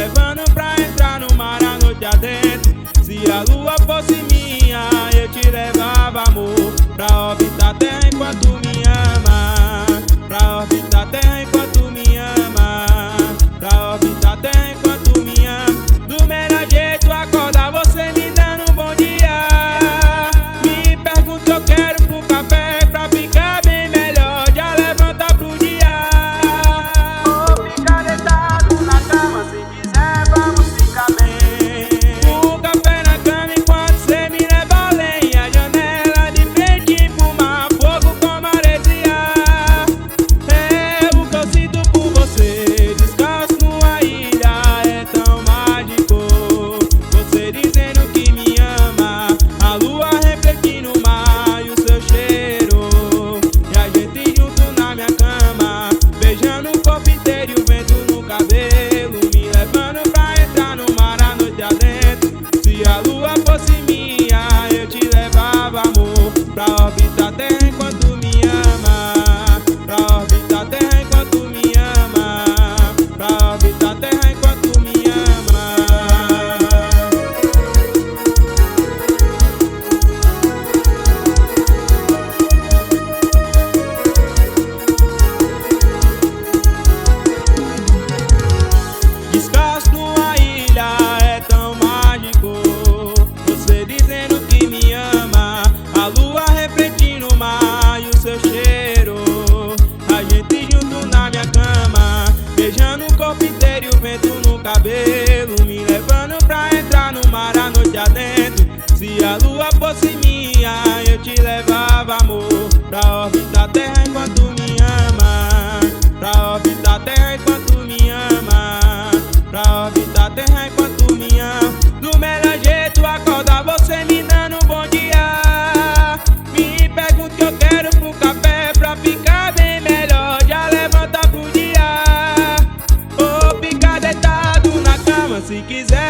levando pra entrar no mar a noite adentro. Se a lua fosse minha, eu te levava, amor, pra orbitar a terra enquanto me ama. Pra orbitar a terra enquanto me ama. Pra orbitar a terra enquanto me ama. Do melhor jeito acordar você me dando um bom dia. Me pergunta se eu quero pro café pra ficar bem melhor. Já levanta pro dia. Vou ficar deitado na cama, se quiser vamos ficar bem. O café na cama enquanto cê me leva além. A janela de frente pro mar, fogo com maresia. É o que eu sinto por você, descalço numa ilha, é tão mágico. Você dizendo que me ama, a lua refletindo no mar e o seu cheiro. E a gente junto na minha cama, beijando o corpo inteiro e o vento no cabelo, me levando pra entrar no mar a noite adentro. Se a lua fosse minha, eu te levava, amor, pra orbitar a terra enquanto me ama. Pra orbitar a terra enquanto me ama. Pra orbitar a terra enquanto me ama. Descalço numa ilha, é tão mágico. Você dizendo que me ama, a lua refletindo no mar e o seu cheiro. A gente junto na minha cama, beijando o corpo inteiro e o vento no cabelo, me levando pra entrar no mar a noite adentro. Se a lua fosse minha, eu te levava, amor, pra orbitar a terra enquanto me ama. Pra orbitar a terra enquanto me ama. Pra orbitar a terra enquanto me ama. Do melhor jeito acordar você me dando um bom dia. Me pergunta que eu quero pro café pra ficar bem melhor. Já levanta pro dia. Ou ficar deitado na cama se quiser.